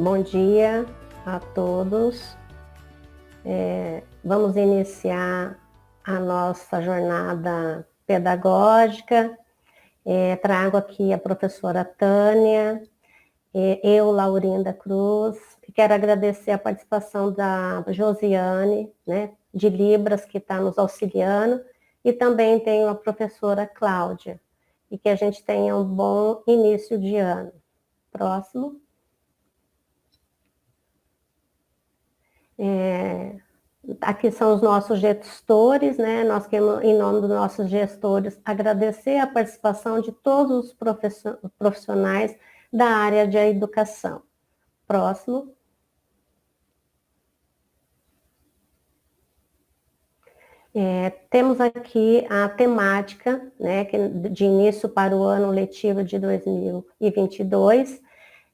Bom dia a todos. Vamos iniciar a nossa jornada pedagógica. Trago aqui a professora Tânia, eu, Laurinda Cruz, e quero agradecer a participação da Josiane, né, de Libras, que está nos auxiliando, e também tenho a professora Cláudia, e que a gente tenha um bom início de ano. Próximo. Aqui são os nossos gestores, né? Nós queremos, em nome dos nossos gestores, agradecer a participação de todos os profissionais da área de educação. Próximo. Temos aqui a temática, né, de início para o ano letivo de 2022,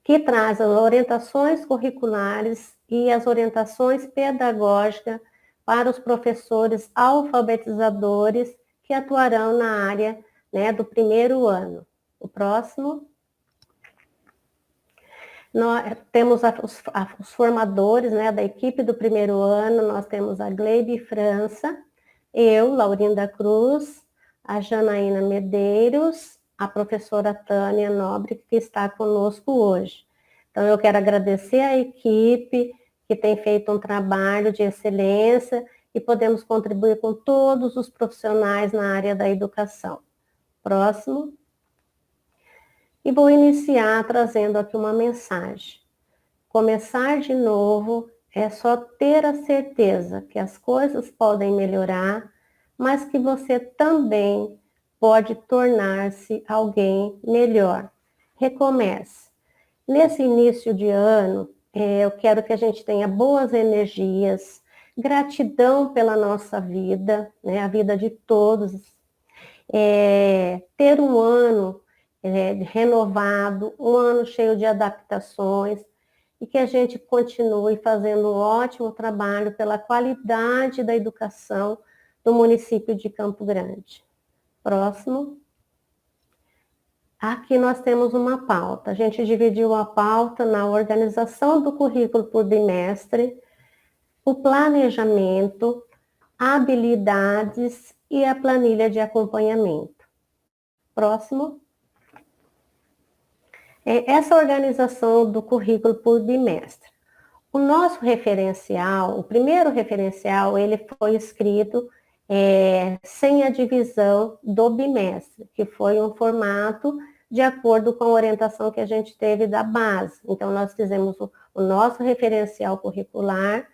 que traz as orientações curriculares e as orientações pedagógicas para os professores alfabetizadores que atuarão na área, né, do primeiro ano. O próximo. Nós temos os formadores, né, da equipe do primeiro ano. Nós temos a Gleibe França, eu, Laurinda Cruz, a Janaína Medeiros, a professora Tânia Nobre, que está conosco hoje. Então, eu quero agradecer à equipe que tem feito um trabalho de excelência e podemos contribuir com todos os profissionais na área da educação. Próximo. E vou iniciar trazendo aqui uma mensagem. Começar de novo é só ter a certeza que as coisas podem melhorar, mas que você também pode tornar-se alguém melhor. Recomece. Nesse início de ano, eu quero que a gente tenha boas energias, gratidão pela nossa vida, né, a vida de todos. Ter um ano renovado, um ano cheio de adaptações, e que a gente continue fazendo um ótimo trabalho pela qualidade da educação do município de Campo Grande. Próximo. Aqui nós temos uma pauta. A gente dividiu a pauta na organização do currículo por bimestre, o planejamento, habilidades e a planilha de acompanhamento. Próximo. Essa organização do currículo por bimestre. O nosso referencial, o primeiro referencial, ele foi escrito sem a divisão do bimestre, que foi um formato de acordo com a orientação que a gente teve da base. Então, nós fizemos o nosso referencial curricular.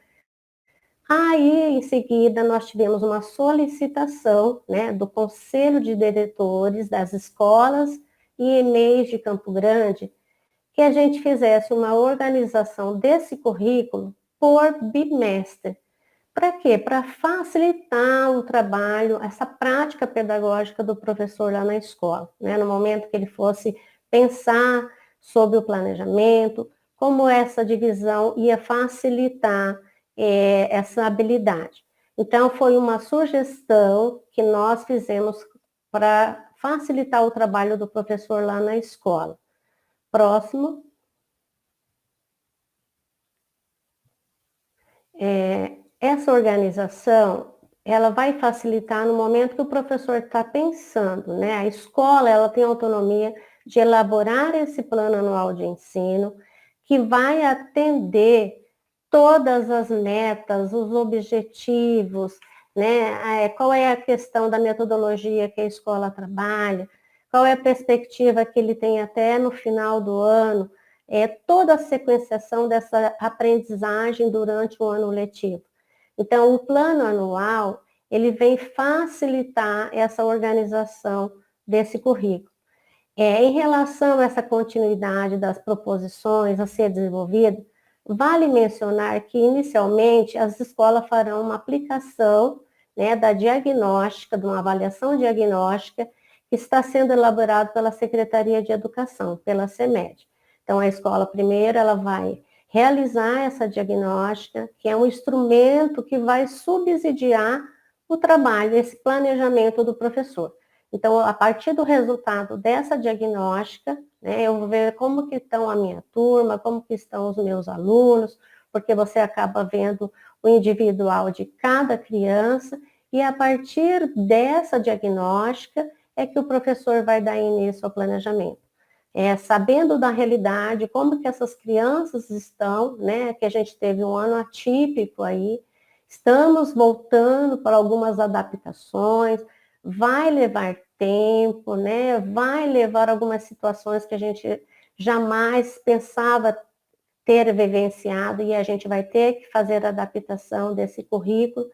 Aí, em seguida, nós tivemos uma solicitação, né, do Conselho de Diretores das escolas e EMEIs de Campo Grande, que a gente fizesse uma organização desse currículo por bimestre. Para quê? Para facilitar o trabalho, essa prática pedagógica do professor lá na escola, né? No momento que ele fosse pensar sobre o planejamento, como essa divisão ia facilitar essa habilidade. Então, foi uma sugestão que nós fizemos para facilitar o trabalho do professor lá na escola. Próximo. Essa organização, ela vai facilitar no momento que o professor está pensando, né? A escola, ela tem autonomia de elaborar esse plano anual de ensino, que vai atender todas as metas, os objetivos, né? Qual é a questão da metodologia que a escola trabalha, qual é a perspectiva que ele tem até no final do ano, toda a sequenciação dessa aprendizagem durante o ano letivo. Então, o plano anual, ele vem facilitar essa organização desse currículo. Em relação a essa continuidade das proposições a ser desenvolvida, vale mencionar que, inicialmente, as escolas farão uma aplicação, né, da diagnóstica, de uma avaliação diagnóstica, que está sendo elaborado pela Secretaria de Educação, pela CEMED. Então, a escola, primeiro, ela vai realizar essa diagnóstica, que é um instrumento que vai subsidiar o trabalho, esse planejamento do professor. Então, a partir do resultado dessa diagnóstica, né, eu vou ver como que estão a minha turma, como que estão os meus alunos, porque você acaba vendo o individual de cada criança, e a partir dessa diagnóstica é que o professor vai dar início ao planejamento. Sabendo da realidade, como que essas crianças estão, né, que a gente teve um ano atípico aí, estamos voltando para algumas adaptações, vai levar tempo, né, vai levar algumas situações que a gente jamais pensava ter vivenciado e a gente vai ter que fazer a adaptação desse currículo.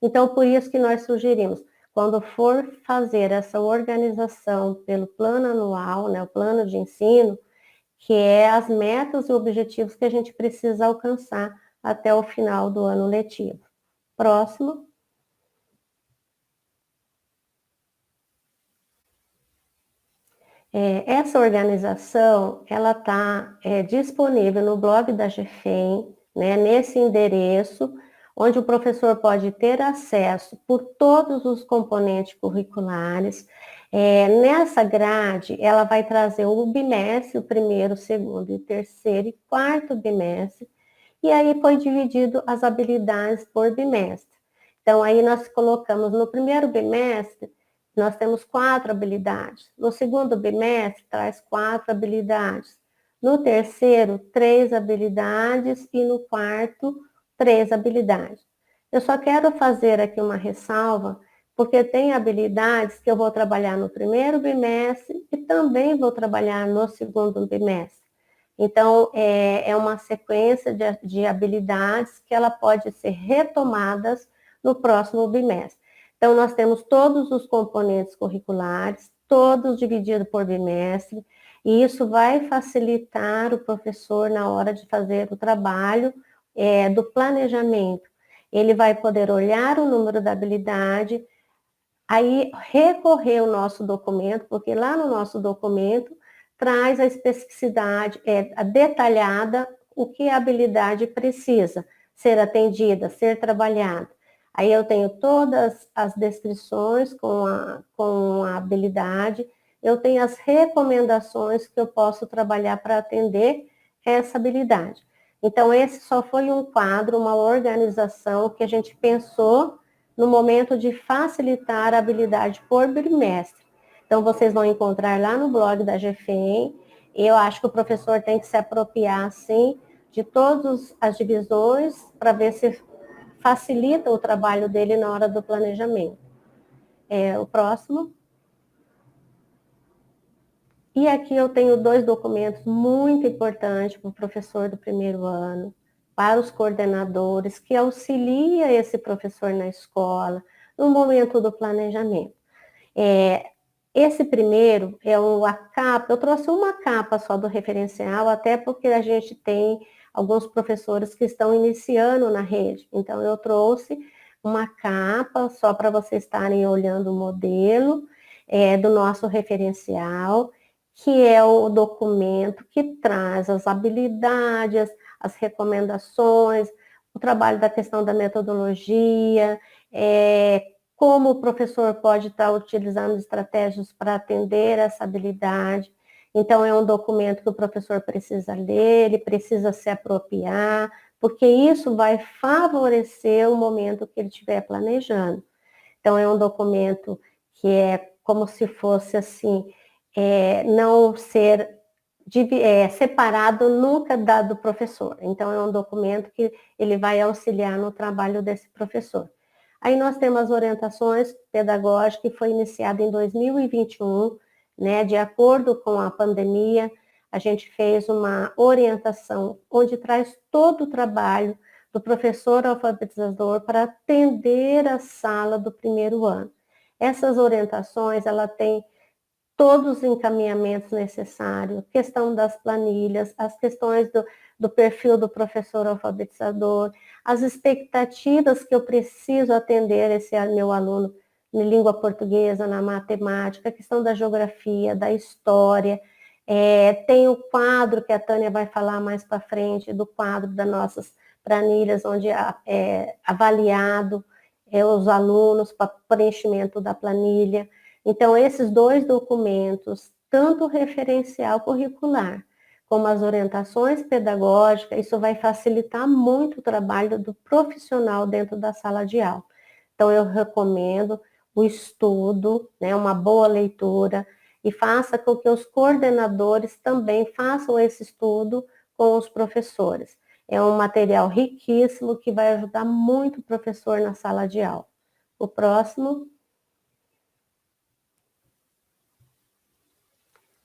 Então, por isso que nós sugerimos, quando for fazer essa organização pelo plano anual, né, o plano de ensino, que é as metas e objetivos que a gente precisa alcançar até o final do ano letivo. Próximo. Essa organização, ela está disponível no blog da GFEM, né, nesse endereço, onde o professor pode ter acesso por todos os componentes curriculares. Nessa grade, ela vai trazer o bimestre, o primeiro, segundo e terceiro e quarto bimestre, e aí foi dividido as habilidades por bimestre. Então, aí nós colocamos no primeiro bimestre, nós temos 4 habilidades. No segundo bimestre, traz 4 habilidades. No terceiro, 3 habilidades. E no quarto, 3 habilidades. Eu só quero fazer aqui uma ressalva, porque tem habilidades que eu vou trabalhar no primeiro bimestre e também vou trabalhar no segundo bimestre. Então, é uma sequência de habilidades que ela pode ser retomadas no próximo bimestre. Então, nós temos todos os componentes curriculares, todos divididos por bimestre, e isso vai facilitar o professor na hora de fazer o trabalho do planejamento. Ele vai poder olhar o número da habilidade, aí recorrer ao nosso documento, porque lá no nosso documento traz a especificidade, a detalhada, o que a habilidade precisa ser atendida, ser trabalhada. Aí eu tenho todas as descrições com a habilidade, eu tenho as recomendações que eu posso trabalhar para atender essa habilidade. Então, esse só foi um quadro, uma organização que a gente pensou no momento de facilitar a habilidade por bimestre. Então, vocês vão encontrar lá no blog da GFEM. Eu acho que o professor tem que se apropriar, sim, de todas as divisões para ver se facilita o trabalho dele na hora do planejamento. O próximo. E aqui eu tenho 2 documentos muito importantes para o professor do primeiro ano, para os coordenadores, que auxilia esse professor na escola, no momento do planejamento. Esse primeiro é a capa, eu trouxe uma capa só do referencial, até porque a gente tem alguns professores que estão iniciando na rede. Então, eu trouxe uma capa só para vocês estarem olhando o modelo do nosso referencial, que é o documento que traz as habilidades, as recomendações, o trabalho da questão da metodologia, como o professor pode estar utilizando estratégias para atender essa habilidade. Então, é um documento que o professor precisa ler, ele precisa se apropriar, porque isso vai favorecer o momento que ele estiver planejando. Então, é um documento que é como se fosse assim, não ser separado nunca do professor. Então, é um documento que ele vai auxiliar no trabalho desse professor. Aí nós temos as orientações pedagógicas, que foi iniciada em 2021, né, de acordo com a pandemia, a gente fez uma orientação onde traz todo o trabalho do professor alfabetizador para atender a sala do primeiro ano. Essas orientações, ela tem todos os encaminhamentos necessários, questão das planilhas, as questões do perfil do professor alfabetizador, as expectativas que eu preciso atender esse meu aluno na língua portuguesa, na matemática, a questão da geografia, da história. Tem o quadro que a Tânia vai falar mais para frente, do quadro das nossas planilhas, onde é avaliado os alunos para preenchimento da planilha. Então, esses dois documentos, tanto o referencial curricular, como as orientações pedagógicas, isso vai facilitar muito o trabalho do profissional dentro da sala de aula. Então, eu recomendo o estudo, né, uma boa leitura, e faça com que os coordenadores também façam esse estudo com os professores. É um material riquíssimo que vai ajudar muito o professor na sala de aula. O próximo.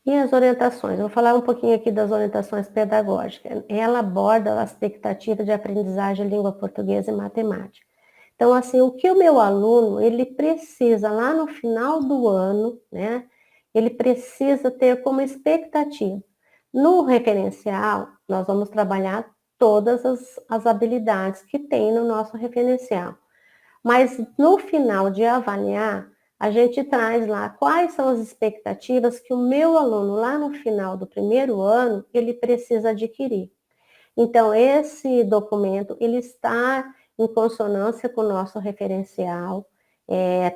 E as orientações? Eu vou falar um pouquinho aqui das orientações pedagógicas. Ela aborda a expectativa de aprendizagem de língua portuguesa e matemática. Então, assim, o que o meu aluno, ele precisa lá no final do ano, né? Ele precisa ter como expectativa. No referencial, nós vamos trabalhar todas as habilidades que tem no nosso referencial. Mas no final de avaliar, a gente traz lá quais são as expectativas que o meu aluno lá no final do primeiro ano, ele precisa adquirir. Então, esse documento, ele está em consonância com o nosso referencial,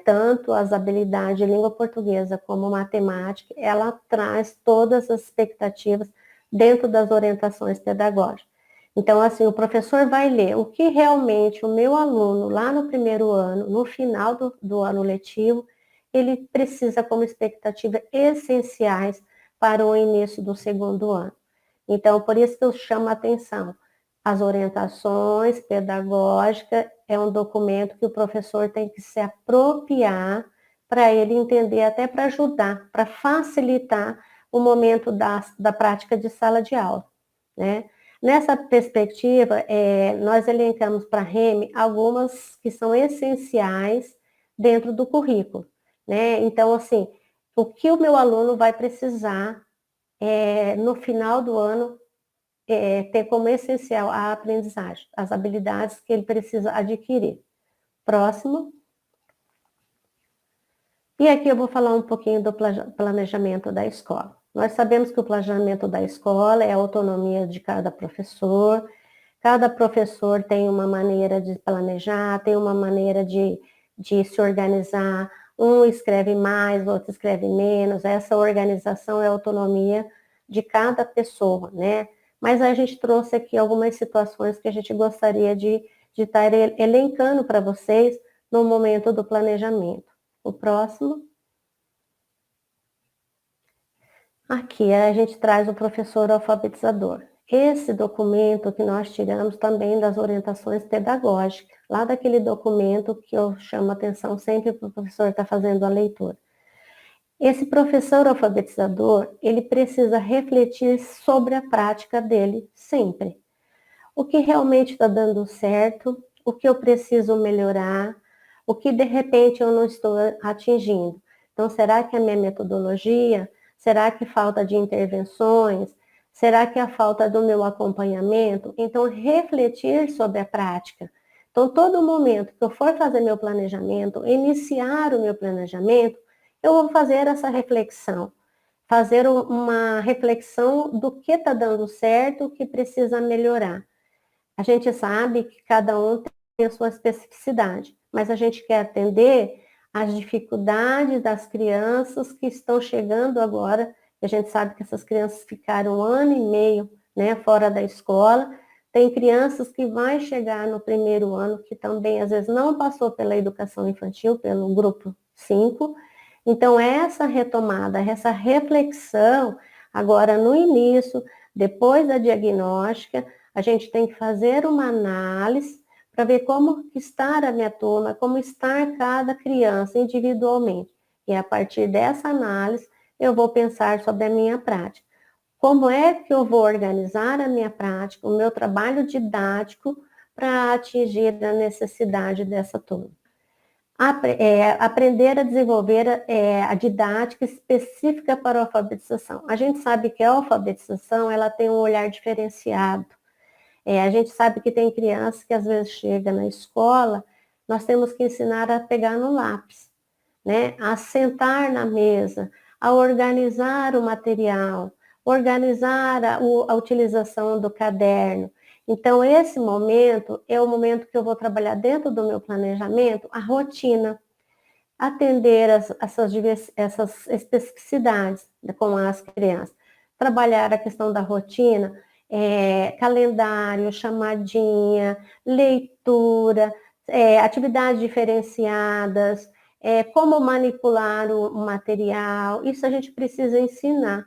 tanto as habilidades de língua portuguesa como matemática, ela traz todas as expectativas dentro das orientações pedagógicas. Então, assim, o professor vai ler o que realmente o meu aluno, lá no primeiro ano, no final do ano letivo, ele precisa como expectativa essenciais para o início do segundo ano. Então, por isso que eu chamo a atenção. As orientações pedagógicas é um documento que o professor tem que se apropriar para ele entender, até para ajudar, para facilitar o momento da prática de sala de aula, né? Nessa perspectiva, nós elencamos para a REME algumas que são essenciais dentro do currículo, né? Então, assim, o que o meu aluno vai precisar no final do ano, ter como essencial a aprendizagem, as habilidades que ele precisa adquirir. Próximo. E aqui eu vou falar um pouquinho do planejamento da escola. Nós sabemos que o planejamento da escola é a autonomia de cada professor tem uma maneira de planejar, tem uma maneira de se organizar, um escreve mais, outro escreve menos, essa organização é a autonomia de cada pessoa, né? Mas a gente trouxe aqui algumas situações que a gente gostaria de estar elencando para vocês no momento do planejamento. O próximo. Aqui a gente traz o professor alfabetizador. Esse documento que nós tiramos também das orientações pedagógicas, lá daquele documento que eu chamo a atenção sempre para o professor estar fazendo a leitura. Esse professor alfabetizador, ele precisa refletir sobre a prática dele sempre. O que realmente está dando certo, o que eu preciso melhorar, o que de repente eu não estou atingindo. Então, será que a minha metodologia, será que falta de intervenções, será que a falta do meu acompanhamento? Então, refletir sobre a prática. Então, todo momento que eu for fazer meu planejamento, iniciar o meu planejamento, eu vou fazer essa reflexão. Fazer uma reflexão do que está dando certo, o que precisa melhorar. A gente sabe que cada um tem a sua especificidade, mas a gente quer atender às dificuldades das crianças que estão chegando agora. A gente sabe que essas crianças ficaram 1 ano e meio, né, fora da escola. Tem crianças que vão chegar no primeiro ano, que também às vezes não passou pela educação infantil, pelo grupo 5. Então, essa retomada, essa reflexão, agora no início, depois da diagnóstica, a gente tem que fazer uma análise para ver como está a minha turma, como está cada criança individualmente. E a partir dessa análise, eu vou pensar sobre a minha prática. Como é que eu vou organizar a minha prática, o meu trabalho didático, para atingir a necessidade dessa turma? Aprender a desenvolver a didática específica para a alfabetização. A gente sabe que a alfabetização ela tem um olhar diferenciado. A gente sabe que tem crianças que às vezes chega na escola, nós temos que ensinar a pegar no lápis, né? A sentar na mesa, a organizar o material, organizar a utilização do caderno. Então, esse momento é o momento que eu vou trabalhar dentro do meu planejamento, a rotina. atender essas especificidades com as crianças, trabalhar a questão da rotina, calendário, chamadinha, leitura, atividades diferenciadas, como manipular o material, isso a gente precisa ensinar.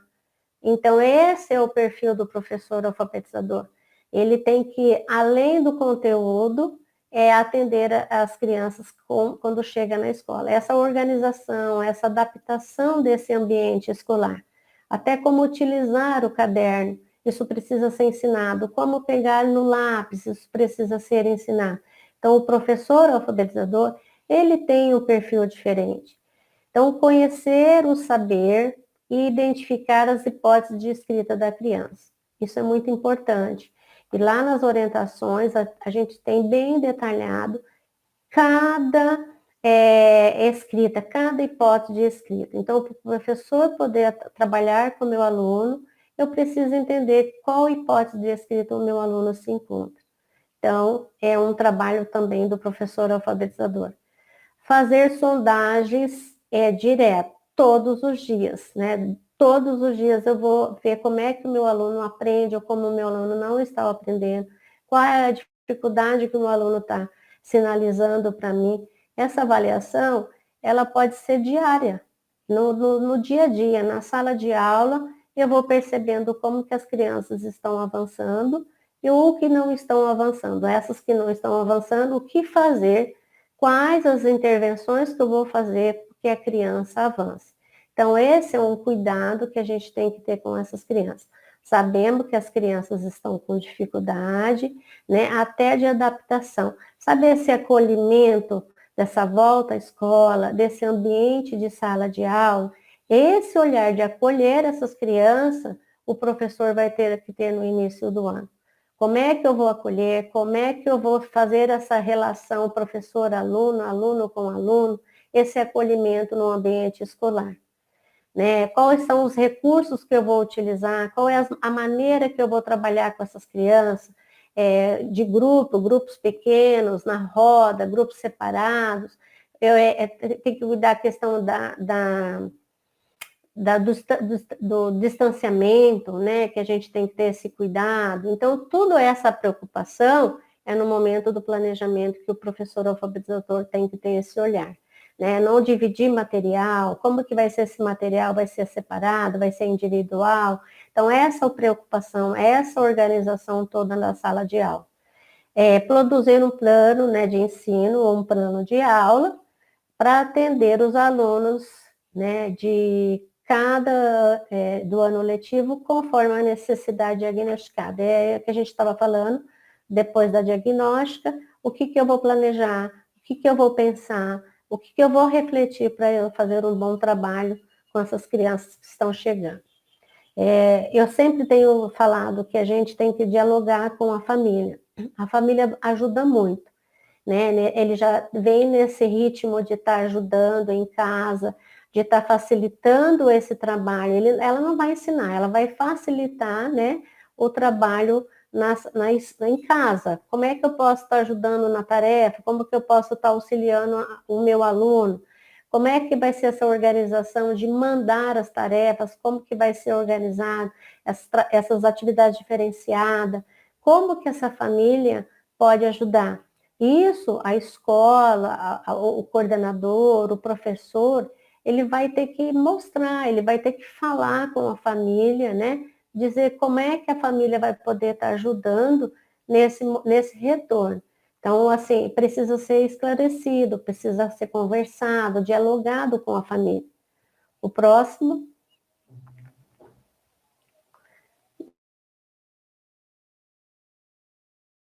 Então, esse é o perfil do professor alfabetizador. Ele tem que, além do conteúdo, atender as crianças quando chega na escola. Essa organização, essa adaptação desse ambiente escolar, até como utilizar o caderno, isso precisa ser ensinado. Como pegar no lápis, isso precisa ser ensinado. Então, o professor alfabetizador, ele tem um perfil diferente. Então, conhecer o saber e identificar as hipóteses de escrita da criança. Isso é muito importante. E lá nas orientações, a gente tem bem detalhado cada escrita, cada hipótese de escrita. Então, para o professor poder trabalhar com o meu aluno, eu preciso entender qual hipótese de escrita o meu aluno se encontra. Então, é um trabalho também do professor alfabetizador. Fazer sondagens direto, todos os dias, né? Todos os dias eu vou ver como é que o meu aluno aprende ou como o meu aluno não está aprendendo, qual é a dificuldade que o meu aluno está sinalizando para mim. Essa avaliação, ela pode ser diária, no dia a dia, na sala de aula, eu vou percebendo como que as crianças estão avançando e o que não estão avançando. Essas que não estão avançando, o que fazer, quais as intervenções que eu vou fazer para que a criança avance. Então, esse é um cuidado que a gente tem que ter com essas crianças. Sabemos que as crianças estão com dificuldade, né, até de adaptação. Saber esse acolhimento dessa volta à escola, desse ambiente de sala de aula, esse olhar de acolher essas crianças, o professor vai ter que ter no início do ano. Como é que eu vou acolher? Como é que eu vou fazer essa relação professor-aluno, aluno com aluno, esse acolhimento no ambiente escolar? Né? Quais são os recursos que eu vou utilizar? Qual é a maneira que eu vou trabalhar com essas crianças? De grupos pequenos, na roda, grupos separados. Eu tenho que cuidar da questão do distanciamento, né, que a gente tem que ter esse cuidado. Então, toda essa preocupação é no momento do planejamento que o professor alfabetizador tem que ter esse olhar. Né? Não dividir material, como que vai ser esse material, vai ser separado, vai ser individual. Então, essa preocupação, essa organização toda na sala de aula. Produzir um plano, né, de ensino ou um plano de aula para atender os alunos, né, de cada do ano letivo conforme a necessidade diagnosticada. É o que a gente estava falando, depois da diagnóstica, o que eu vou planejar, o que eu vou pensar, o que eu vou refletir para eu fazer um bom trabalho com essas crianças que estão chegando. Eu sempre tenho falado que a gente tem que dialogar com a família. A família ajuda muito. Né? Ele já vem nesse ritmo de estar ajudando em casa, de estar facilitando esse trabalho. Ela não vai ensinar, ela vai facilitar, né, o trabalho em casa. Como é que eu posso estar ajudando na tarefa? Como que eu posso estar auxiliando o meu aluno? Como é que vai ser essa organização de mandar as tarefas? Como que vai ser organizado essas atividades diferenciadas? Como que essa família pode ajudar? Isso, a escola, o coordenador, o professor, ele vai ter que mostrar, ele vai ter que falar com a família, né? Dizer como é que a família vai poder estar ajudando nesse retorno. Então, assim, precisa ser esclarecido, precisa ser conversado, dialogado com a família. O próximo.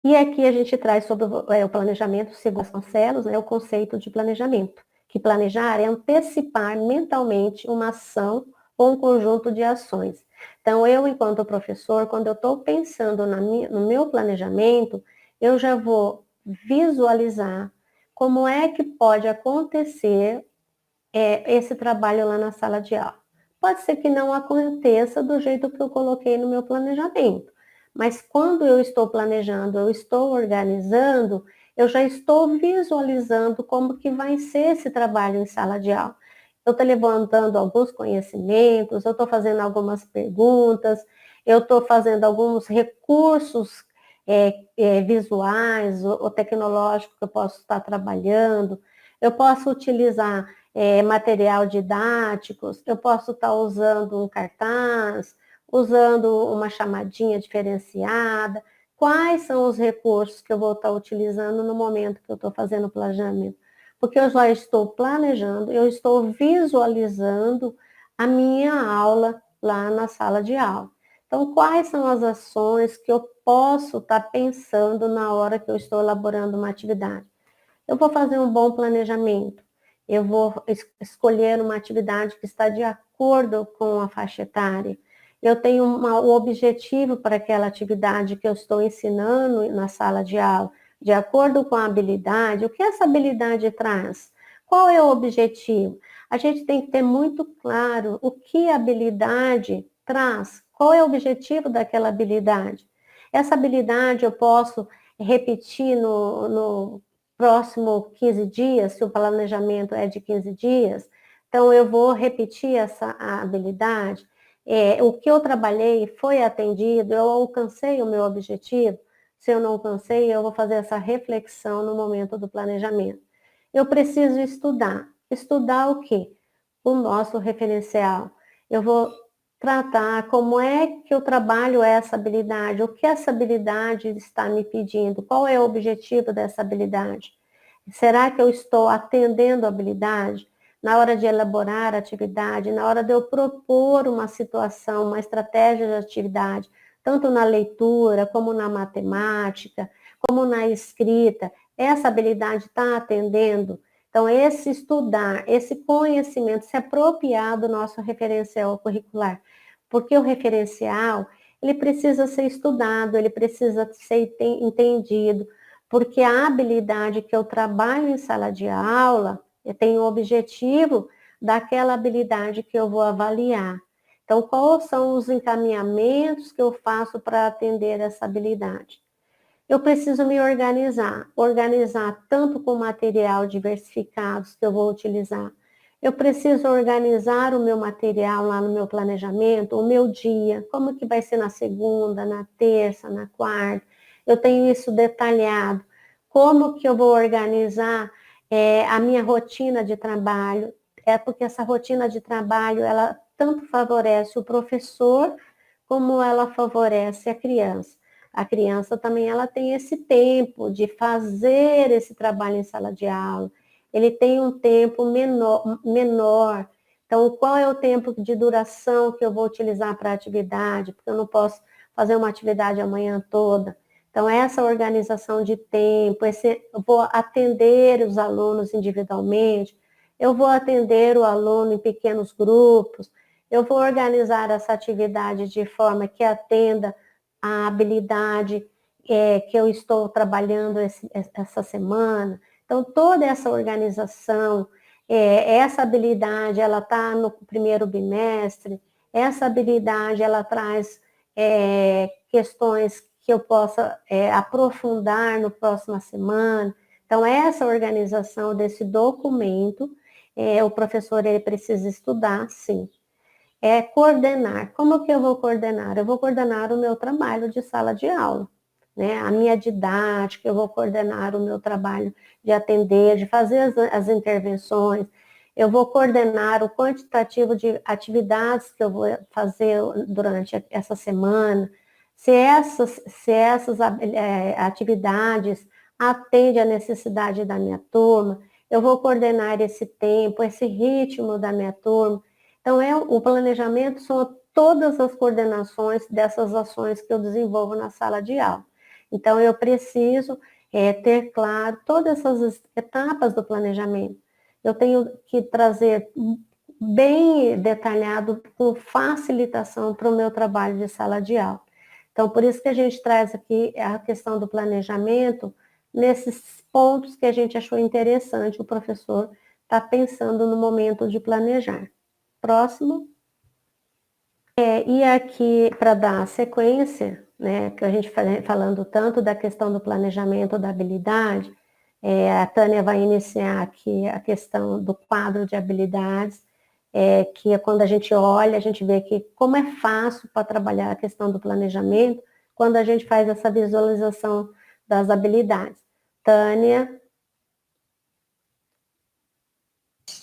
E aqui a gente traz sobre o planejamento segundo Vasconcelos, né, o conceito de planejamento, que planejar é antecipar mentalmente uma ação ou um conjunto de ações. Então, eu, enquanto professor, quando eu estou pensando no meu planejamento, eu já vou visualizar como é que pode acontecer esse trabalho lá na sala de aula. Pode ser que não aconteça do jeito que eu coloquei no meu planejamento, mas quando eu estou planejando, eu estou organizando, eu já estou visualizando como que vai ser esse trabalho em sala de aula. Eu estou levantando alguns conhecimentos, eu estou fazendo algumas perguntas, eu estou fazendo alguns recursos visuais ou tecnológicos que eu posso estar trabalhando, eu posso utilizar material didáticos, eu posso estar usando um cartaz, usando uma chamadinha diferenciada. Quais são os recursos que eu vou estar utilizando no momento que eu estou fazendo o planejamento? Porque eu já estou planejando, eu estou visualizando a minha aula lá na sala de aula. Então, quais são as ações que eu posso estar pensando na hora que eu estou elaborando uma atividade? Eu vou fazer um bom planejamento, eu vou escolher uma atividade que está de acordo com a faixa etária, eu tenho um objetivo para aquela atividade que eu estou ensinando na sala de aula, de acordo com a habilidade, o que essa habilidade traz? Qual é o objetivo? A gente tem que ter muito claro o que a habilidade traz, qual é o objetivo daquela habilidade. Essa habilidade eu posso repetir no próximo 15 dias, se o planejamento é de 15 dias, então eu vou repetir essa habilidade. O que eu trabalhei foi atendido, eu alcancei o meu objetivo. Se eu não alcancei, eu vou fazer essa reflexão no momento do planejamento. Eu preciso estudar. Estudar o quê? O nosso referencial. Eu vou tratar como é que eu trabalho essa habilidade, o que essa habilidade está me pedindo, qual é o objetivo dessa habilidade. Será que eu estou atendendo a habilidade? Na hora de elaborar a atividade, na hora de eu propor uma situação, uma estratégia de atividade, tanto na leitura, como na matemática, como na escrita, essa habilidade está atendendo? Então, esse estudar, esse conhecimento, se apropriar do nosso referencial curricular. Porque o referencial, ele precisa ser estudado, ele precisa ser entendido, porque a habilidade que eu trabalho em sala de aula, eu tenho o objetivo daquela habilidade que eu vou avaliar. Então, quais são os encaminhamentos que eu faço para atender essa habilidade? Eu preciso me organizar tanto com material diversificados que eu vou utilizar. Eu preciso organizar o meu material lá no meu planejamento, o meu dia, como que vai ser na segunda, na terça, na quarta. Eu tenho isso detalhado. Como que eu vou organizar a minha rotina de trabalho? É porque essa rotina de trabalho, ela tanto favorece o professor, como ela favorece a criança. A criança também ela tem esse tempo de fazer esse trabalho em sala de aula. Ele tem um tempo menor. Então, qual é o tempo de duração que eu vou utilizar para a atividade? Porque eu não posso fazer uma atividade a manhã toda. Então, essa organização de tempo, eu vou atender os alunos individualmente, eu vou atender o aluno em pequenos grupos, eu vou organizar essa atividade de forma que atenda a habilidade que eu estou trabalhando essa semana. Então, toda essa organização, essa habilidade, ela está no primeiro bimestre, essa habilidade, ela traz questões que eu possa aprofundar no próxima semana. Então, essa organização desse documento, o professor ele precisa estudar, sim. Coordenar. Como que eu vou coordenar? Eu vou coordenar o meu trabalho de sala de aula, né? A minha didática, eu vou coordenar o meu trabalho de atender, de fazer as intervenções, eu vou coordenar o quantitativo de atividades que eu vou fazer durante essa semana, se essas atividades atendem à necessidade da minha turma, eu vou coordenar esse tempo, esse ritmo da minha turma. Então, o planejamento são todas as coordenações dessas ações que eu desenvolvo na sala de aula. Então, eu preciso ter claro todas essas etapas do planejamento. Eu tenho que trazer bem detalhado, com facilitação para o meu trabalho de sala de aula. Então, por isso que a gente traz aqui a questão do planejamento, nesses pontos que a gente achou interessante o professor estar pensando no momento de planejar. Próximo. E aqui, para dar sequência, né, que a gente falando tanto da questão do planejamento, da habilidade, A Tânia vai iniciar aqui a questão do quadro de habilidades, que é quando a gente olha, a gente vê que como é fácil para trabalhar a questão do planejamento, quando a gente faz essa visualização das habilidades. Tânia.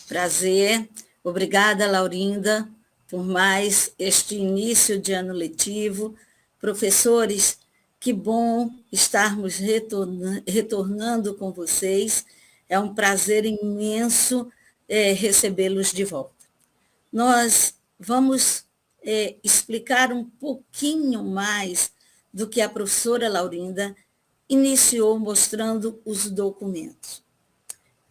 Prazer. Obrigada, Laurinda, por mais este início de ano letivo. Professores, que bom estarmos retornando com vocês. É um prazer imenso recebê-los de volta. Nós vamos explicar um pouquinho mais do que a professora Laurinda iniciou mostrando os documentos.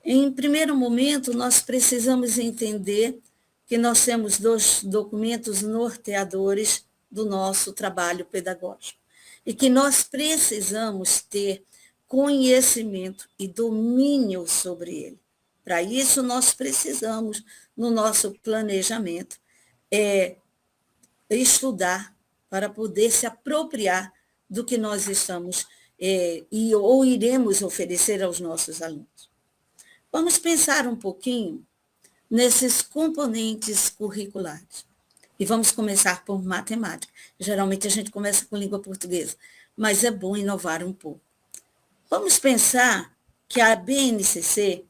Em primeiro momento, nós precisamos entender que nós temos 2 documentos norteadores do nosso trabalho pedagógico e que nós precisamos ter conhecimento e domínio sobre ele. Para isso, nós precisamos, no nosso planejamento, estudar para poder se apropriar do que nós estamos ou iremos oferecer aos nossos alunos. Vamos pensar um pouquinho nesses componentes curriculares. E vamos começar por matemática. Geralmente a gente começa com língua portuguesa, mas é bom inovar um pouco. Vamos pensar que a BNCC,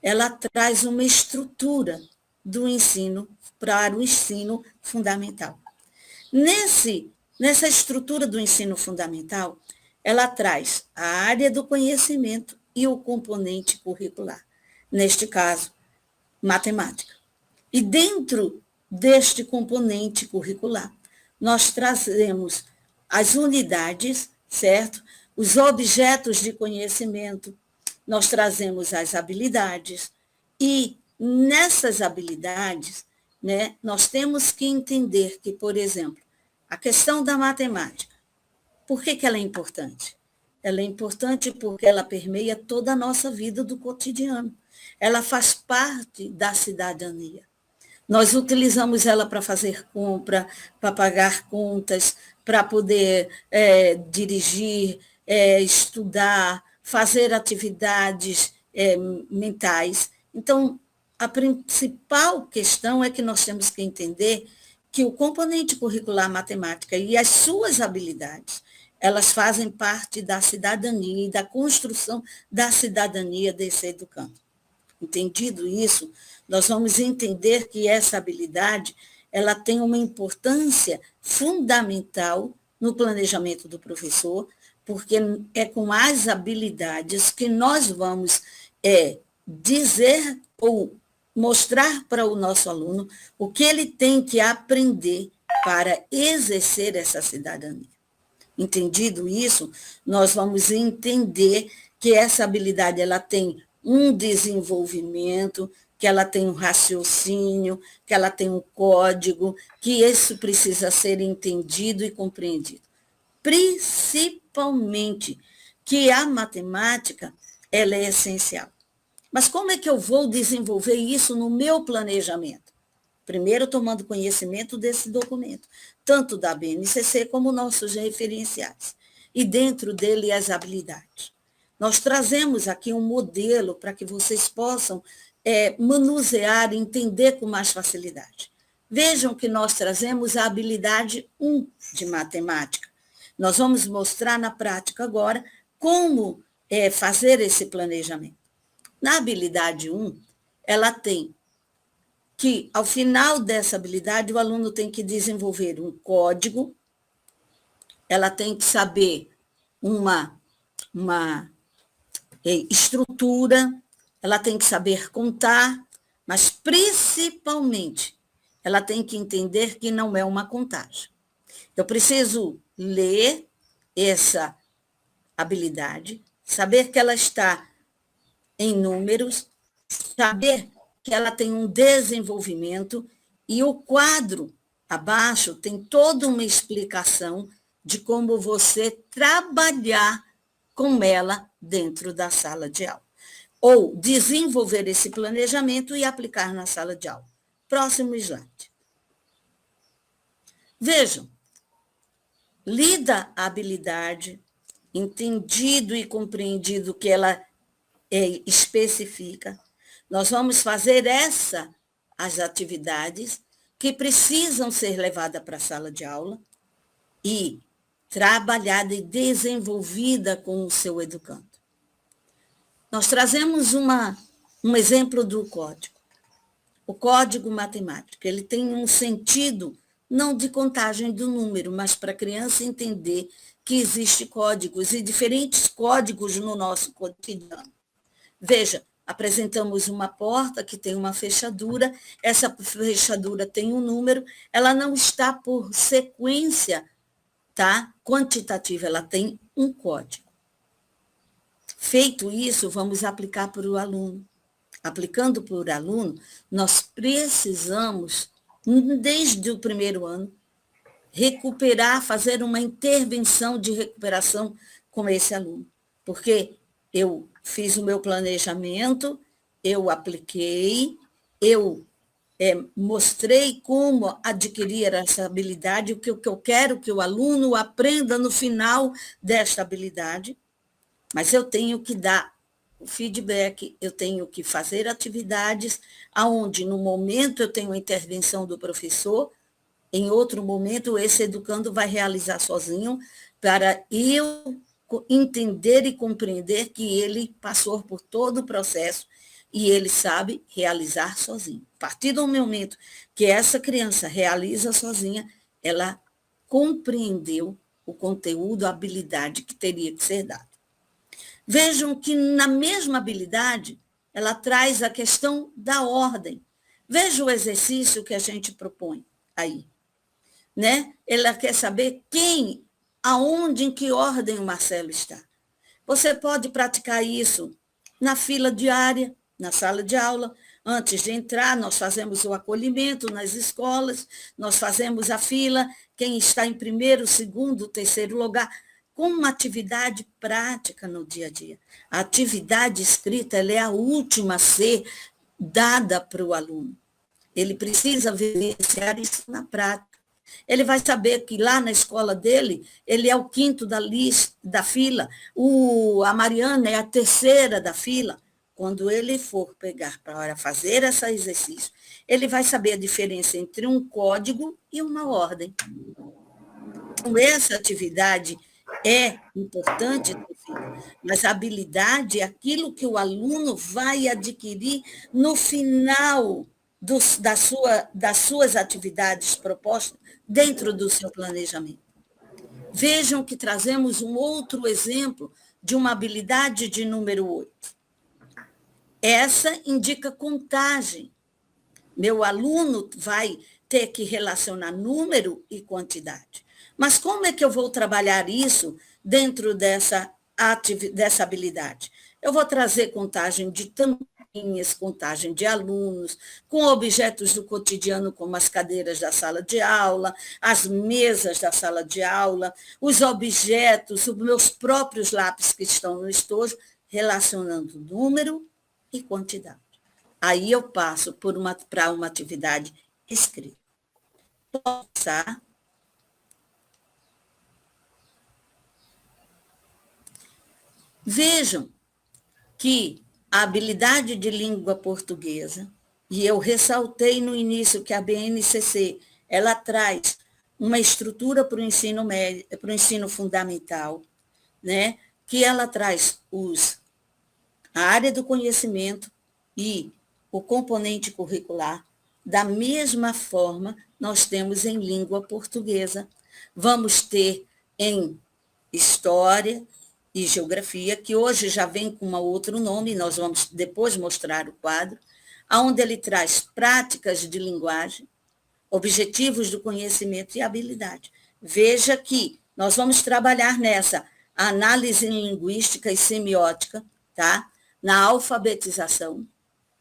ela traz uma estrutura do ensino para o ensino fundamental. Nessa estrutura do ensino fundamental, ela traz a área do conhecimento e o componente curricular. Neste caso, matemática. E dentro deste componente curricular, nós trazemos as unidades, certo? Os objetos de conhecimento, nós trazemos as habilidades, e nessas habilidades, né, nós temos que entender que, por exemplo, a questão da matemática, por que ela é importante? Ela é importante porque ela permeia toda a nossa vida do cotidiano. Ela faz parte da cidadania. Nós utilizamos ela para fazer compra, para pagar contas, para poder dirigir, estudar, fazer atividades mentais. Então, a principal questão é que nós temos que entender que o componente curricular matemática e as suas habilidades, elas fazem parte da cidadania e da construção da cidadania desse educando. Entendido isso, nós vamos entender que essa habilidade, ela tem uma importância fundamental no planejamento do professor, porque é com as habilidades que nós vamos dizer ou mostrar para o nosso aluno o que ele tem que aprender para exercer essa cidadania. Entendido isso, nós vamos entender que essa habilidade ela tem um desenvolvimento, que ela tem um raciocínio, que ela tem um código, que isso precisa ser entendido e compreendido. Principalmente que a matemática, ela é essencial. Mas como é que eu vou desenvolver isso no meu planejamento? Primeiro, tomando conhecimento desse documento, tanto da BNCC como nossos referenciais. E dentro dele as habilidades. Nós trazemos aqui um modelo para que vocês possam manusear e entender com mais facilidade. Vejam que nós trazemos a habilidade 1 de matemática. Nós vamos mostrar na prática agora como fazer esse planejamento. Na habilidade 1, ela tem que, ao final dessa habilidade, o aluno tem que desenvolver um código, ela tem que saber uma estrutura, ela tem que saber contar, mas, principalmente, ela tem que entender que não é uma contagem. Eu preciso ler essa habilidade, saber que ela está em números, saber que ela tem um desenvolvimento, e o quadro abaixo tem toda uma explicação de como você trabalhar com ela dentro da sala de aula. Ou desenvolver esse planejamento e aplicar na sala de aula. Próximo slide. Vejam, lida a habilidade, entendido e compreendido que ela especifica. Nós vamos fazer as atividades que precisam ser levadas para a sala de aula e trabalhada e desenvolvida com o seu educando. Nós trazemos um exemplo do código. O código matemático, ele tem um sentido não de contagem do número, mas para a criança entender que existem códigos e diferentes códigos no nosso cotidiano. Veja, apresentamos uma porta que tem uma fechadura, essa fechadura tem um número, ela não está por sequência, tá, quantitativa, ela tem um código. Feito isso, vamos aplicar para o aluno. Aplicando para o aluno, nós precisamos, desde o primeiro ano, recuperar, fazer uma intervenção de recuperação com esse aluno. Porque eu fiz o meu planejamento, eu apliquei, eu mostrei como adquirir essa habilidade, o que eu quero que o aluno aprenda no final desta habilidade, mas eu tenho que dar o feedback, eu tenho que fazer atividades onde, no momento, eu tenho a intervenção do professor, em outro momento, esse educando vai realizar sozinho, para eu entender e compreender que ele passou por todo o processo e ele sabe realizar sozinho. A partir do momento que essa criança realiza sozinha, ela compreendeu o conteúdo, a habilidade que teria que ser dada. Vejam que na mesma habilidade, ela traz a questão da ordem. Veja o exercício que a gente propõe aí, né? Ela quer saber quem, aonde, em que ordem o Marcelo está. Você pode praticar isso na fila diária, na sala de aula. Antes de entrar, nós fazemos o acolhimento nas escolas, nós fazemos a fila, quem está em primeiro, segundo, terceiro lugar, com uma atividade prática no dia a dia. A atividade escrita, ela é a última a ser dada para o aluno. Ele precisa vivenciar isso na prática. Ele vai saber que lá na escola dele, ele é o quinto da fila, a Mariana é a terceira da fila. Quando ele for pegar para fazer esse exercício, ele vai saber a diferença entre um código e uma ordem. Então, essa atividade é importante, mas a habilidade é aquilo que o aluno vai adquirir no final das suas atividades propostas dentro do seu planejamento. Vejam que trazemos um outro exemplo de uma habilidade de número 8. Essa indica contagem. Meu aluno vai ter que relacionar número e quantidade. Mas como é que eu vou trabalhar isso dentro dessa habilidade? Eu vou trazer contagem de tampinhas, contagem de alunos, com objetos do cotidiano, como as cadeiras da sala de aula, as mesas da sala de aula, os objetos, os meus próprios lápis que estão no estojo, relacionando número e quantidade. Aí eu passo para uma atividade escrita. Posso passar? Vejam que a habilidade de língua portuguesa, e eu ressaltei no início que a BNCC, ela traz uma estrutura para o ensino médio, para o ensino fundamental, né? Que ela traz a área do conhecimento e o componente curricular. Da mesma forma, nós temos em língua portuguesa. Vamos ter em história e geografia, que hoje já vem com um outro nome, nós vamos depois mostrar o quadro, onde ele traz práticas de linguagem, objetivos do conhecimento e habilidade. Veja que nós vamos trabalhar nessa análise linguística e semiótica, tá? Na alfabetização.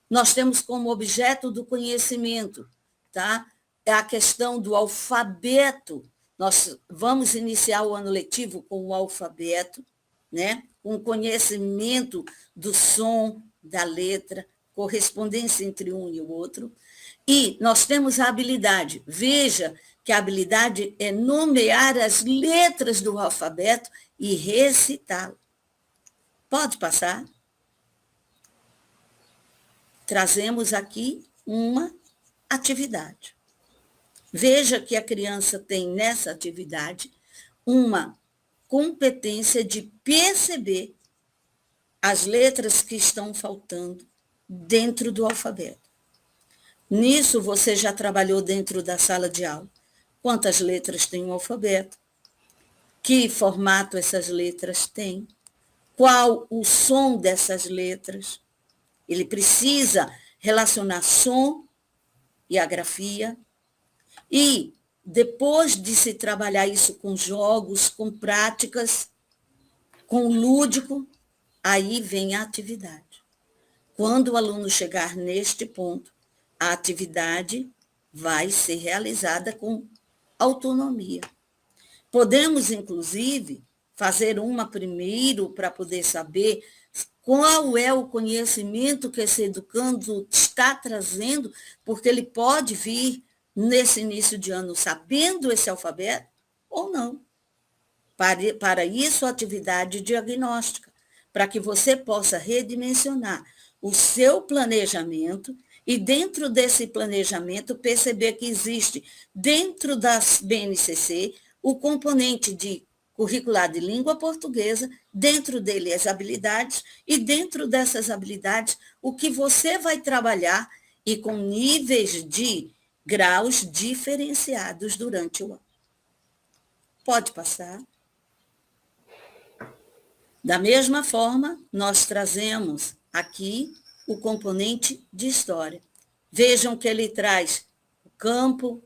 Nós temos como objeto do conhecimento, tá? É a questão do alfabeto. Nós vamos iniciar o ano letivo com o alfabeto, né? Um conhecimento do som, da letra, correspondência entre um e o outro. E nós temos a habilidade. Veja que a habilidade é nomear as letras do alfabeto e recitá-lo. Pode passar? trazemos aqui uma atividade. Veja que a criança tem nessa atividade uma competência de perceber as letras que estão faltando dentro do alfabeto. Nisso você já trabalhou dentro da sala de aula. Quantas letras tem o alfabeto? Que formato essas letras têm? Qual o som dessas letras? Ele precisa relacionar som e a grafia. E depois de se trabalhar isso com jogos, com práticas, com o lúdico, aí vem a atividade. Quando o aluno chegar neste ponto, a atividade vai ser realizada com autonomia. Podemos, inclusive, fazer uma primeiro para poder saber qual é o conhecimento que esse educando está trazendo, porque ele pode vir nesse início de ano sabendo esse alfabeto ou não. Para isso, a atividade diagnóstica, para que você possa redimensionar o seu planejamento e, dentro desse planejamento, perceber que existe, dentro das BNCC, o componente de curricular de língua portuguesa, dentro dele as habilidades, e dentro dessas habilidades, o que você vai trabalhar e com níveis de graus diferenciados durante o ano. Pode passar. Da mesma forma, nós trazemos aqui o componente de história. Vejam que ele traz o campo,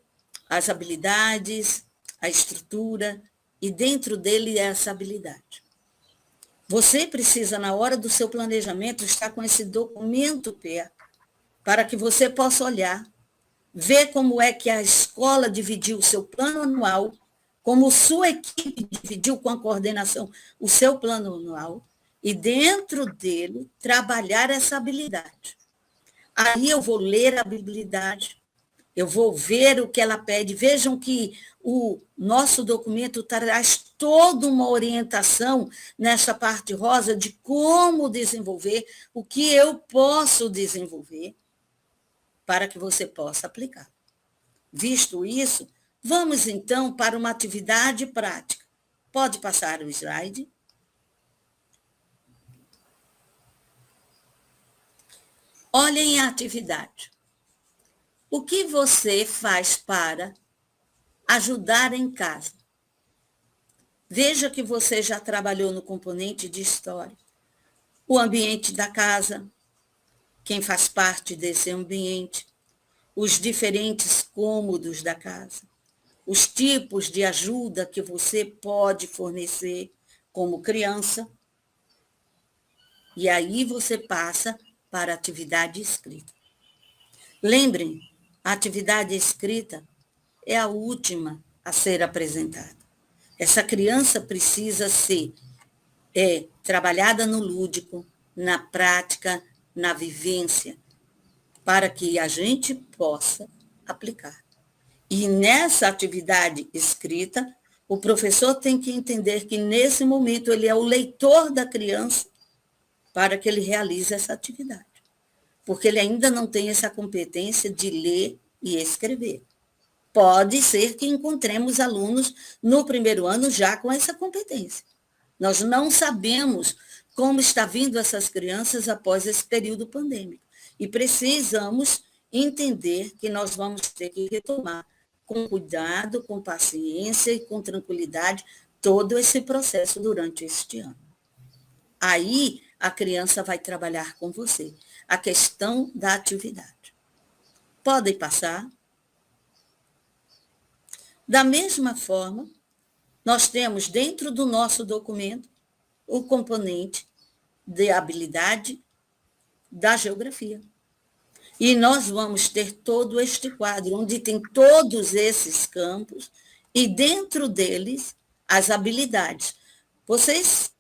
as habilidades, a estrutura, e dentro dele é essa habilidade. Você precisa, na hora do seu planejamento, estar com esse documento perto, para que você possa olhar, ver como é que a escola dividiu o seu plano anual, como sua equipe dividiu com a coordenação o seu plano anual, e dentro dele trabalhar essa habilidade. Aí eu vou ler a habilidade, eu vou ver o que ela pede. Vejam que o nosso documento traz toda uma orientação nessa parte rosa de como desenvolver, o que eu posso desenvolver para que você possa aplicar. Visto isso, vamos então para uma atividade prática. Pode passar o slide. Olhem a atividade. O que você faz para ajudar em casa? Veja que você já trabalhou no componente de história. O ambiente da casa, quem faz parte desse ambiente, os diferentes cômodos da casa, os tipos de ajuda que você pode fornecer como criança. E aí você passa para a atividade escrita. Lembrem, a atividade escrita é a última a ser apresentada. Essa criança precisa ser trabalhada no lúdico, na prática, na vivência, para que a gente possa aplicar. E nessa atividade escrita, o professor tem que entender que, nesse momento, ele é o leitor da criança para que ele realize essa atividade. Porque ele ainda não tem essa competência de ler e escrever. Pode ser que encontremos alunos no primeiro ano já com essa competência. Nós não sabemos como está vindo essas crianças após esse período pandêmico. E precisamos entender que nós vamos ter que retomar com cuidado, com paciência e com tranquilidade todo esse processo durante este ano. Aí a criança vai trabalhar com você a questão da atividade. Podem passar. Da mesma forma, nós temos dentro do nosso documento o componente de habilidade da geografia. E nós vamos ter todo este quadro, onde tem todos esses campos, e dentro deles, as habilidades. Vocês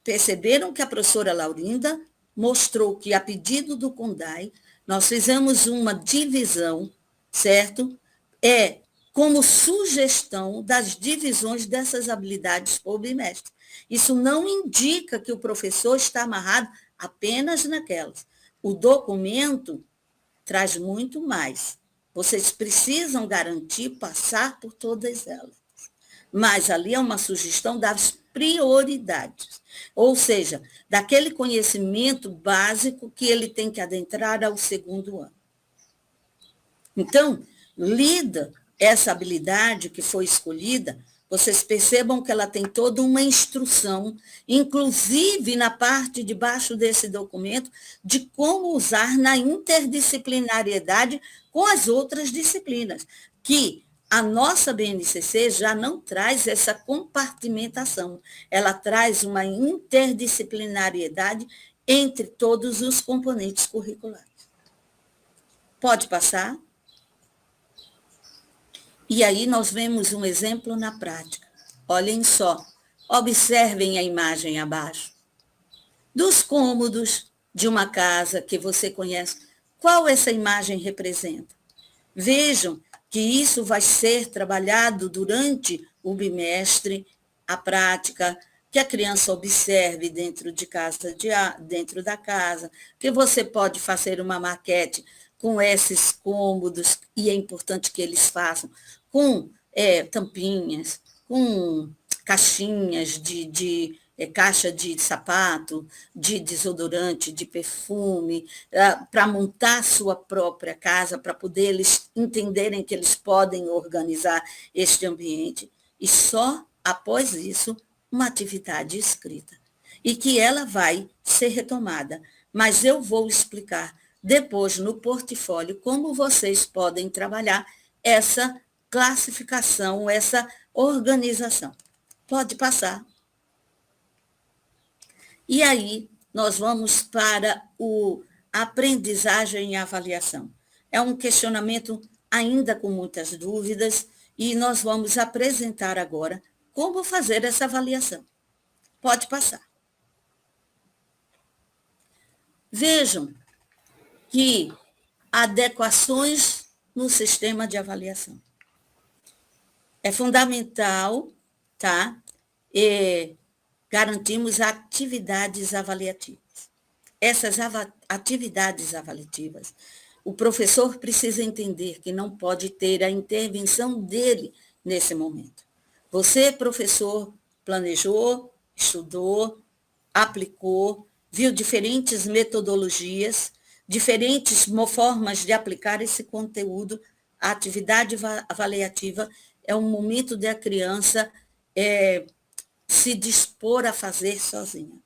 perceberam que a professora Laurinda mostrou que, a pedido do CONDAI, nós fizemos uma divisão, certo? Como sugestão das divisões dessas habilidades por bimestre. Isso não indica que o professor está amarrado apenas naquelas. O documento, traz muito mais. Vocês precisam garantir passar por todas elas. Mas ali é uma sugestão das prioridades, ou seja, daquele conhecimento básico que ele tem que adentrar ao segundo ano. Então, lida essa habilidade que foi escolhida, vocês percebam que ela tem toda uma instrução, inclusive na parte de baixo desse documento, de como usar na interdisciplinariedade com as outras disciplinas, que a nossa BNCC já não traz essa compartimentação, ela traz uma interdisciplinariedade entre todos os componentes curriculares. Pode passar? E aí nós vemos um exemplo na prática. Olhem só, observem a imagem abaixo. Dos cômodos de uma casa que você conhece, qual essa imagem representa? Vejam que isso vai ser trabalhado durante o bimestre, a prática, que a criança observe dentro da casa, que você pode fazer uma maquete com esses cômodos, e é importante que eles façam, com tampinhas, com caixinhas de caixa de sapato, de desodorante, de perfume, para montar a sua própria casa, para poder eles entenderem que eles podem organizar este ambiente. E só após isso, uma atividade escrita. E que ela vai ser retomada. Mas eu vou explicar depois no portfólio como vocês podem trabalhar essa classificação, essa organização. Pode passar. E aí, nós vamos para o aprendizagem e avaliação. É um questionamento ainda com muitas dúvidas e nós vamos apresentar agora como fazer essa avaliação. Pode passar. Vejam que adequações no sistema de avaliação. É fundamental, tá? Garantimos atividades avaliativas. Essas atividades avaliativas, o professor precisa entender que não pode ter a intervenção dele nesse momento. Você, professor, planejou, estudou, aplicou, viu diferentes metodologias, diferentes formas de aplicar esse conteúdo. A atividade avaliativa é um momento da criança se dispor a fazer sozinha.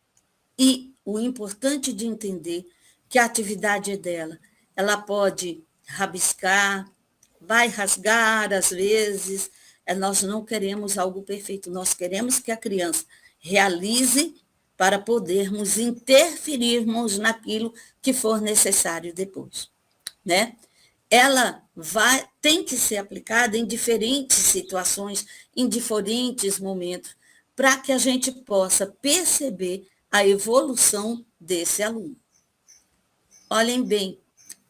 E o importante de entender que a atividade é dela. Ela pode rabiscar, vai rasgar às vezes. Nós não queremos algo perfeito, nós queremos que a criança realize para podermos interferirmos naquilo que for necessário depois, né? Ela tem que ser aplicada em diferentes situações, em diferentes momentos, para que a gente possa perceber a evolução desse aluno. Olhem bem,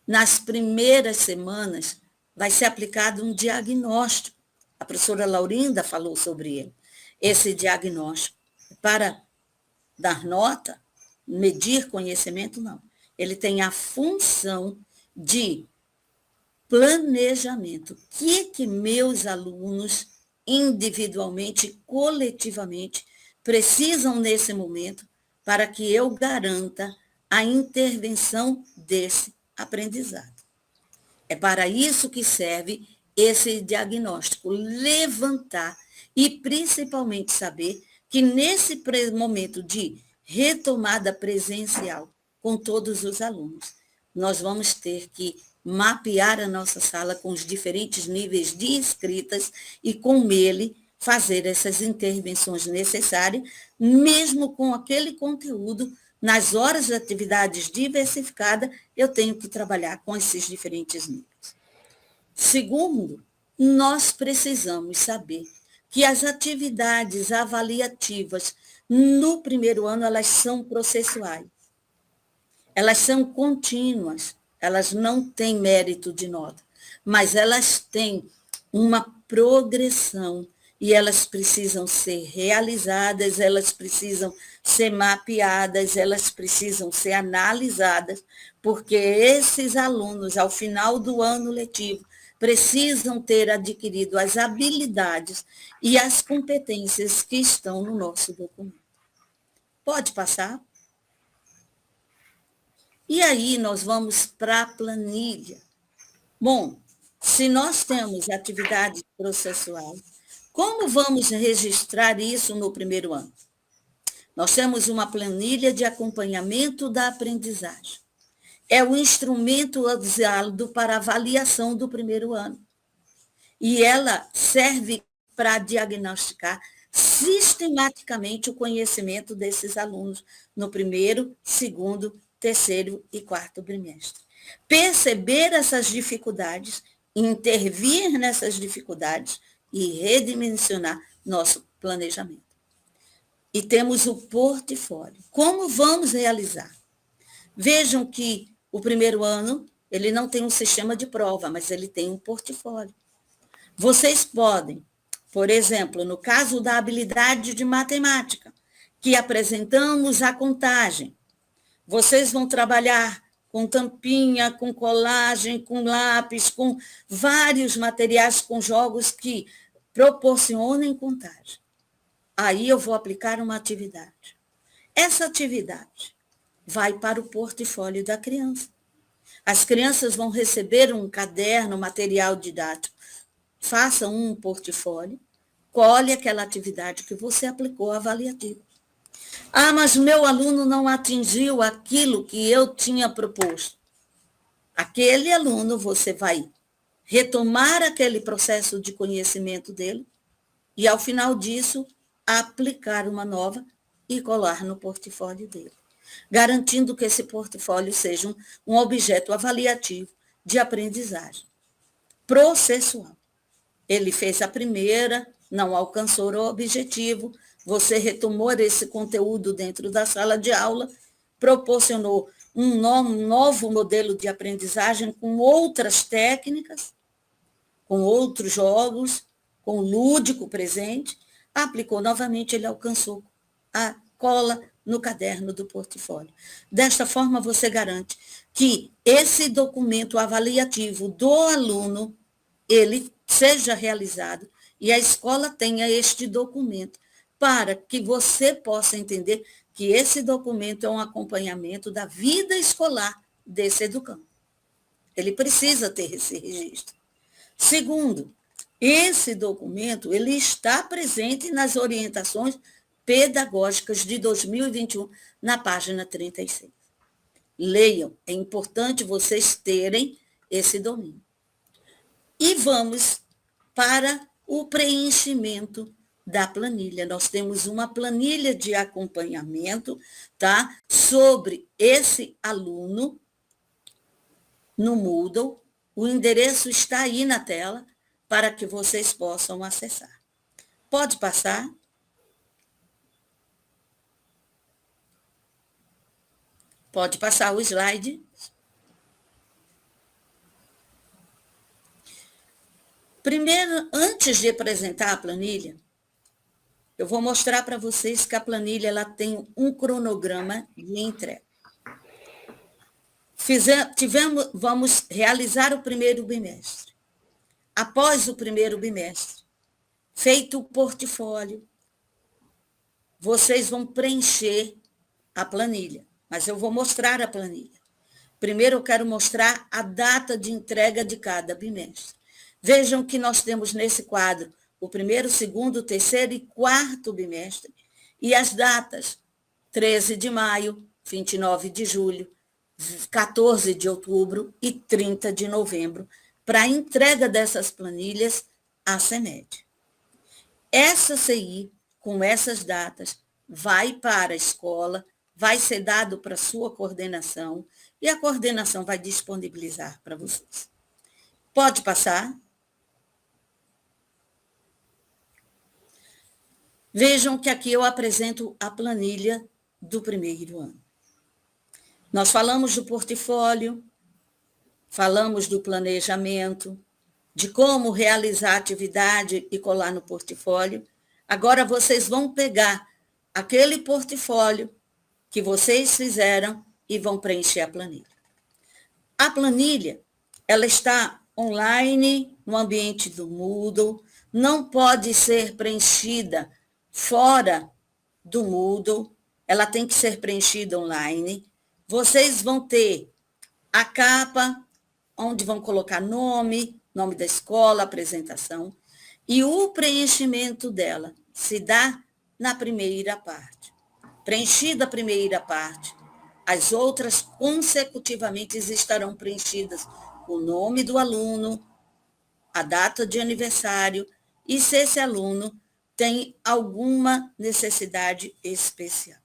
nas primeiras semanas vai ser aplicado um diagnóstico. A professora Laurinda falou sobre ele. Esse diagnóstico, para dar nota, medir conhecimento, não. Ele tem a função de planejamento. O que meus alunos, individualmente e coletivamente, precisam nesse momento para que eu garanta a intervenção desse aprendizado. É para isso que serve esse diagnóstico, levantar e principalmente saber que nesse momento de retomada presencial com todos os alunos, nós vamos ter que mapear a nossa sala com os diferentes níveis de escritas e com ele fazer essas intervenções necessárias, mesmo com aquele conteúdo, nas horas de atividades diversificadas, eu tenho que trabalhar com esses diferentes níveis. Segundo, nós precisamos saber que as atividades avaliativas no primeiro ano, elas são processuais. Elas são contínuas, elas não têm mérito de nota, mas elas têm uma progressão e elas precisam ser realizadas, elas precisam ser mapeadas, elas precisam ser analisadas, porque esses alunos, ao final do ano letivo, precisam ter adquirido as habilidades e as competências que estão no nosso documento. Pode passar? E aí nós vamos para a planilha. Bom, se nós temos atividades processuais, como vamos registrar isso no primeiro ano? Nós temos uma planilha de acompanhamento da aprendizagem. É o instrumento usado para avaliação do primeiro ano. E ela serve para diagnosticar sistematicamente o conhecimento desses alunos no primeiro, segundo, terceiro e quarto bimestre. Perceber essas dificuldades, intervir nessas dificuldades e redimensionar nosso planejamento. E temos o portfólio. Como vamos realizar? Vejam que o primeiro ano, ele não tem um sistema de prova, mas ele tem um portfólio. Vocês podem, por exemplo, no caso da habilidade de matemática, que apresentamos a contagem, vocês vão trabalhar com tampinha, com colagem, com lápis, com vários materiais, com jogos que proporcionem contagem. Aí eu vou aplicar uma atividade. Essa atividade vai para o portfólio da criança. As crianças vão receber um caderno, material didático. Faça um portfólio, colhe aquela atividade que você aplicou avaliativo. Ah, mas meu aluno não atingiu aquilo que eu tinha proposto. Aquele aluno, você vai retomar aquele processo de conhecimento dele e, ao final disso, aplicar uma nova e colar no portfólio dele, garantindo que esse portfólio seja um objeto avaliativo de aprendizagem processual. Ele fez a primeira, não alcançou o objetivo, você retomou esse conteúdo dentro da sala de aula, proporcionou um novo modelo de aprendizagem com outras técnicas, com outros jogos, com o lúdico presente, aplicou novamente, ele alcançou a cola no caderno do portfólio. Desta forma, você garante que esse documento avaliativo do aluno, ele seja realizado e a escola tenha este documento para que você possa entender que esse documento é um acompanhamento da vida escolar desse educando. Ele precisa ter esse registro. Segundo, esse documento ele está presente nas orientações pedagógicas de 2021, na página 36. Leiam, é importante vocês terem esse domínio. E vamos para o preenchimento da planilha. Nós temos uma planilha de acompanhamento, tá? Sobre esse aluno no Moodle. O endereço está aí na tela para que vocês possam acessar. Pode passar? Pode passar o slide. Primeiro, antes de apresentar a planilha, eu vou mostrar para vocês que a planilha ela tem um cronograma de entrega. Vamos realizar o primeiro bimestre. Após o primeiro bimestre, feito o portfólio, vocês vão preencher a planilha, mas eu vou mostrar a planilha. Primeiro eu quero mostrar a data de entrega de cada bimestre. Vejam que nós temos nesse quadro o primeiro, segundo, terceiro e quarto bimestre, e as datas, 13 de maio, 29 de julho, 14 de outubro e 30 de novembro, para a entrega dessas planilhas à CEMED. Essa CI, com essas datas, vai para a escola, vai ser dado para a sua coordenação, e a coordenação vai disponibilizar para vocês. Pode passar? Vejam que aqui eu apresento a planilha do primeiro ano. Nós falamos do portfólio, falamos do planejamento, de como realizar a atividade e colar no portfólio. Agora vocês vão pegar aquele portfólio que vocês fizeram e vão preencher a planilha. A planilha, ela está online no ambiente do Moodle, não pode ser preenchida fora do Moodle, ela tem que ser preenchida online. Vocês vão ter a capa, onde vão colocar nome da escola, apresentação, e o preenchimento dela se dá na primeira parte. Preenchida a primeira parte, as outras consecutivamente estarão preenchidas com o nome do aluno, a data de aniversário e se esse aluno tem alguma necessidade especial.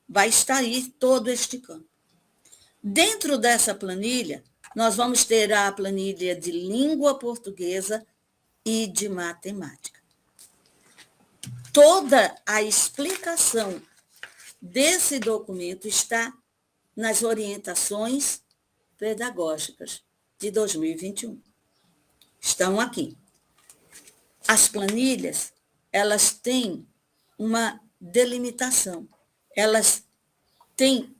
Vai estar aí todo este campo. Dentro dessa planilha, nós vamos ter a planilha de língua portuguesa e de matemática. Toda a explicação desse documento está nas orientações pedagógicas de 2021. Estão aqui. As planilhas, elas têm uma delimitação. Elas têm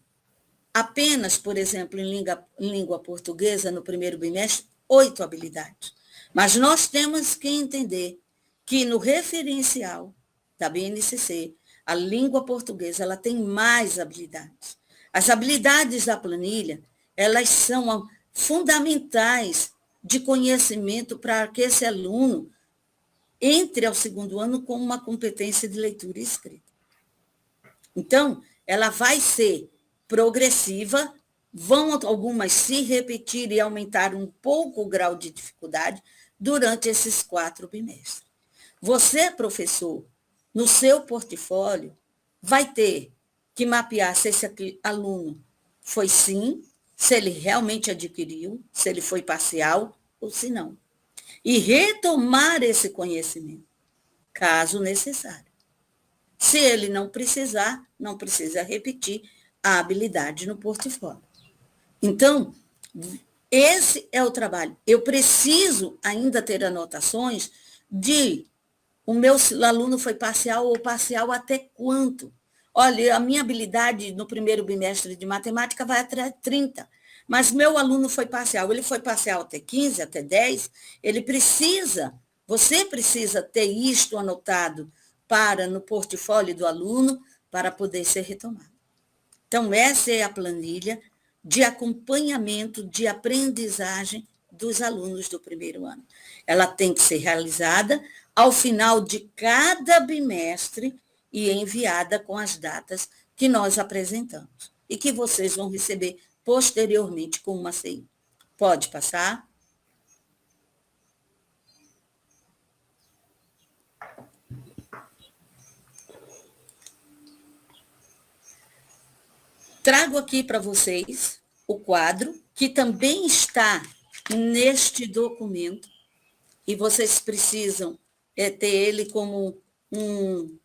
apenas, por exemplo, em língua portuguesa, no primeiro bimestre, 8 habilidades. Mas nós temos que entender que no referencial da BNCC, a língua portuguesa, ela tem mais habilidades. As habilidades da planilha, elas são fundamentais de conhecimento para que esse aluno entre ao segundo ano com uma competência de leitura e escrita. Então, ela vai ser progressiva, vão algumas se repetir e aumentar um pouco o grau de dificuldade durante esses 4 bimestres. Você, professor, no seu portfólio, vai ter que mapear se esse aluno foi sim, se ele realmente adquiriu, se ele foi parcial ou se não. E retomar esse conhecimento, caso necessário. Se ele não precisar, não precisa repetir a habilidade no portfólio. Então, esse é o trabalho. Eu preciso ainda ter anotações de o meu aluno foi parcial ou parcial até quanto. Olha, a minha habilidade no primeiro bimestre de matemática vai até 30, mas meu aluno foi parcial. Ele foi parcial até 15, até 10, você precisa ter isto anotado no portfólio do aluno para poder ser retomado. Então, essa é a planilha de acompanhamento de aprendizagem dos alunos do primeiro ano. Ela tem que ser realizada ao final de cada bimestre e enviada com as datas que nós apresentamos e que vocês vão receber posteriormente com uma CI. Pode passar? Trago aqui para vocês o quadro, que também está neste documento, e vocês precisam ter ele como um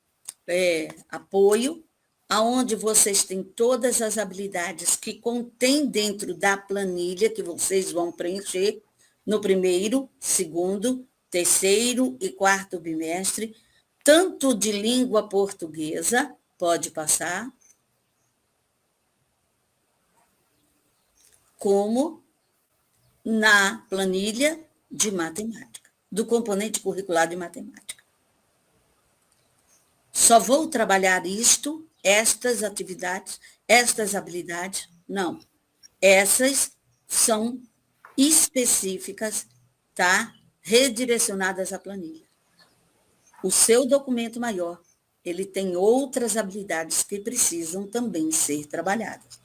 apoio, aonde vocês têm todas as habilidades que contém dentro da planilha que vocês vão preencher no primeiro, segundo, terceiro e quarto bimestre, tanto de língua portuguesa, pode passar, como na planilha de matemática, do componente curricular de matemática. Só vou trabalhar estas atividades, estas habilidades? Não. Essas são específicas, tá? Redirecionadas à planilha. O seu documento maior, ele tem outras habilidades que precisam também ser trabalhadas.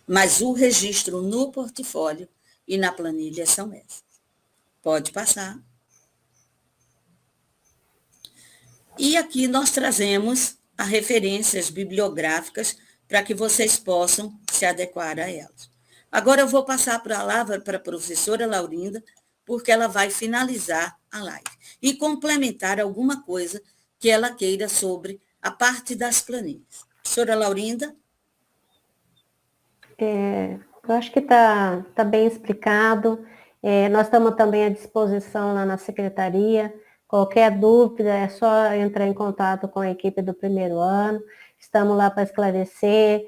Mas o registro no portfólio e na planilha são essas. Pode passar. E aqui nós trazemos as referências bibliográficas para que vocês possam se adequar a elas. Agora eu vou passar a palavra para a professora Laurinda, porque ela vai finalizar a live e complementar alguma coisa que ela queira sobre a parte das planilhas. Professora Laurinda? Eu acho que tá bem explicado. Nós estamos também à disposição lá na secretaria. Qualquer dúvida é só entrar em contato com a equipe do primeiro ano. Estamos lá para esclarecer.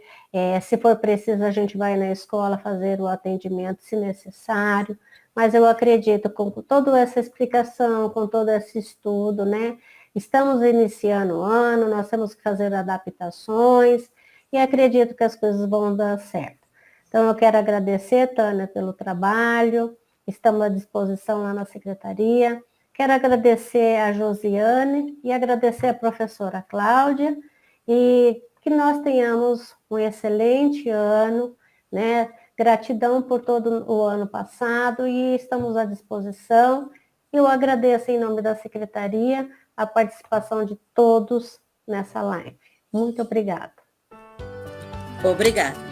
Se for preciso, a gente vai na escola fazer o atendimento, se necessário. Mas eu acredito, com toda essa explicação, com todo esse estudo, né? Estamos iniciando o ano, nós temos que fazer adaptações e acredito que as coisas vão dar certo. Então, eu quero agradecer, Tânia, pelo trabalho. Estamos à disposição lá na secretaria. Quero agradecer a Josiane e agradecer a professora Cláudia e que nós tenhamos um excelente ano, né? Gratidão por todo o ano passado e estamos à disposição. Eu agradeço em nome da secretaria a participação de todos nessa live. Muito obrigada. Obrigada.